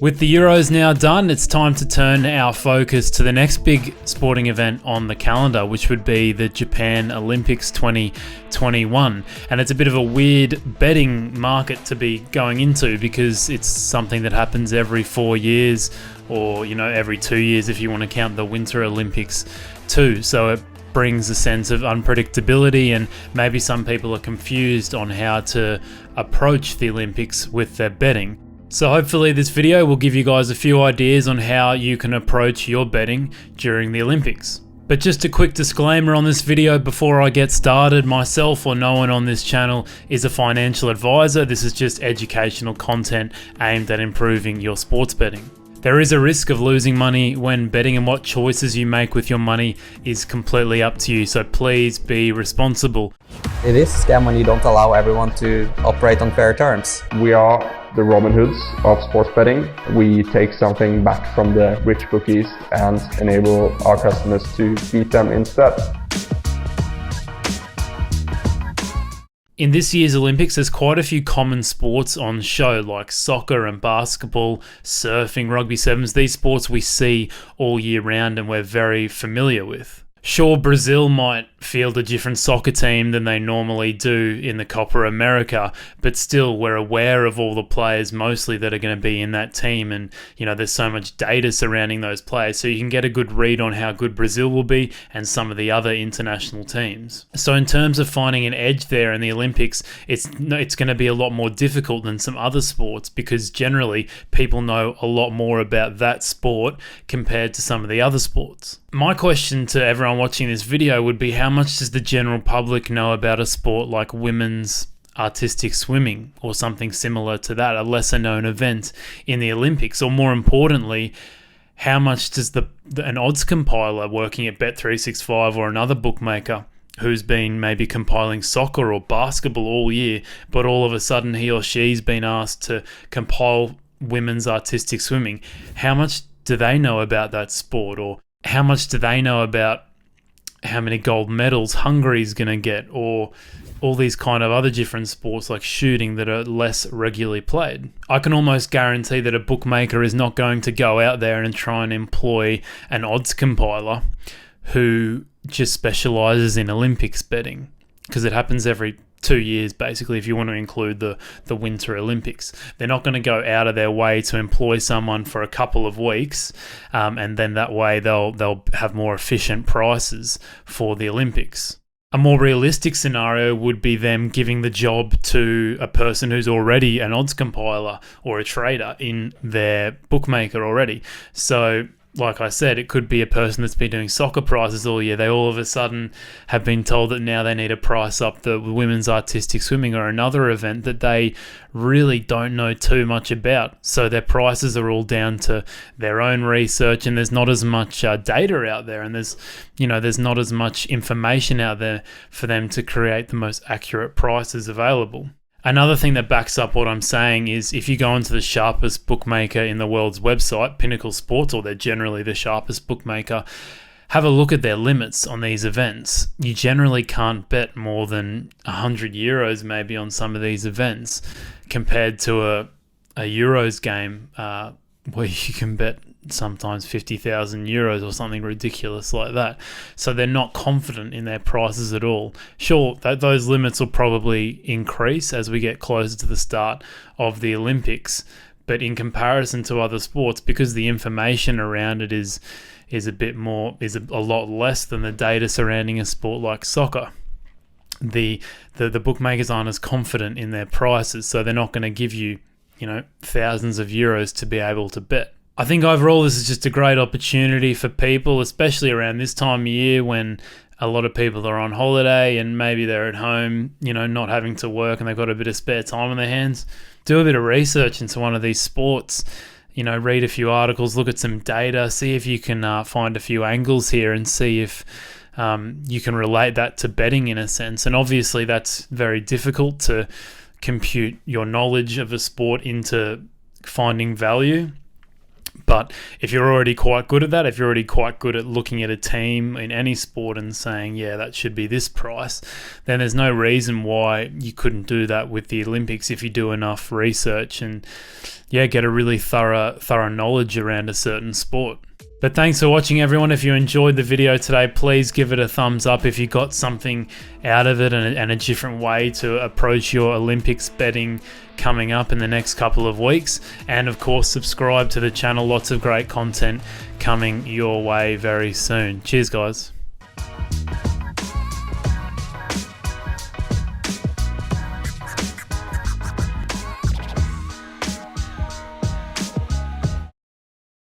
With the Euros now done, it's time to turn our focus to the next big sporting event on the calendar, which would be the Japan Olympics 2021. And it's a bit of a weird betting market to be going into because it's something that happens every 4 years or, every 2 years if you want to count the Winter Olympics too. So it brings a sense of unpredictability, and maybe some people are confused on how to approach the Olympics with their betting. So hopefully this video will give you guys a few ideas on how you can approach your betting during the Olympics. But just a quick disclaimer on this video before I get started, myself or no one on this channel is a financial advisor. This is just educational content aimed at improving your sports betting. There is a risk of losing money when betting, and what choices you make with your money is completely up to you, so please be responsible. It is a scam when you don't allow everyone to operate on fair terms. We are the Robin Hoods of sports betting. We take something back from the rich bookies and enable our customers to beat them instead. In this year's Olympics, there's quite a few common sports on show, like soccer and basketball, surfing, rugby sevens. These sports we see all year round and we're very familiar with. Sure, Brazil might field a different soccer team than they normally do in the Copa America, but still we're aware of all the players mostly that are going to be in that team, and there's so much data surrounding those players, so you can get a good read on how good Brazil will be and some of the other international teams. So in terms of finding an edge there in the Olympics, it's going to be a lot more difficult than some other sports because generally people know a lot more about that sport compared to some of the other sports. My question to everyone watching this video would be, how much does the general public know about a sport like women's artistic swimming or something similar to that, a lesser known event in the Olympics? Or more importantly, how much does an odds compiler working at Bet365 or another bookmaker who's been maybe compiling soccer or basketball all year, but all of a sudden he or she's been asked to compile women's artistic swimming, how much do they know about that sport? Or how much do they know about how many gold medals Hungary's going to get, or all these kind of other different sports like shooting that are less regularly played? I can almost guarantee that a bookmaker is not going to go out there and try and employ an odds compiler who just specializes in Olympics betting, because it happens every 2 years basically if you want to include the Winter Olympics. They're not going to go out of their way to employ someone for a couple of weeks and then that way they'll have more efficient prices for the Olympics. A more realistic scenario would be them giving the job to a person who's already an odds compiler or a trader in their bookmaker already. So like I said, it could be a person that's been doing soccer prices all year. They all of a sudden have been told that now they need to price up the women's artistic swimming or another event that they really don't know too much about. So their prices are all down to their own research, and there's not as much data out there, and there's not as much information out there for them to create the most accurate prices available. Another thing that backs up what I'm saying is if you go into the sharpest bookmaker in the world's website, Pinnacle Sports, or they're generally the sharpest bookmaker, have a look at their limits on these events. You generally can't bet more than 100 euros maybe on some of these events compared to a Euros game where you can bet sometimes 50,000 euros or something ridiculous like that. So they're not confident in their prices at all. Sure, those limits will probably increase as we get closer to the start of the Olympics, but in comparison to other sports, because the information around it is a lot less than the data surrounding a sport like soccer, the bookmakers aren't as confident in their prices, so they're not going to give you thousands of euros to be able to bet. I think overall this is just a great opportunity for people, especially around this time of year when a lot of people are on holiday and maybe they're at home, not having to work, and they've got a bit of spare time on their hands. Do a bit of research into one of these sports, read a few articles, look at some data, see if you can find a few angles here and see if you can relate that to betting in a sense. And obviously that's very difficult to compute your knowledge of a sport into finding value. But if you're already quite good at that, if you're already quite good at looking at a team in any sport and saying, yeah, that should be this price, then there's no reason why you couldn't do that with the Olympics if you do enough research and, yeah, get a really thorough knowledge around a certain sport. But thanks for watching, everyone. If you enjoyed the video today, please give it a thumbs up if you got something out of it and a different way to approach your Olympics betting coming up in the next couple of weeks. And of course, subscribe to the channel. Lots of great content coming your way very soon. Cheers, guys.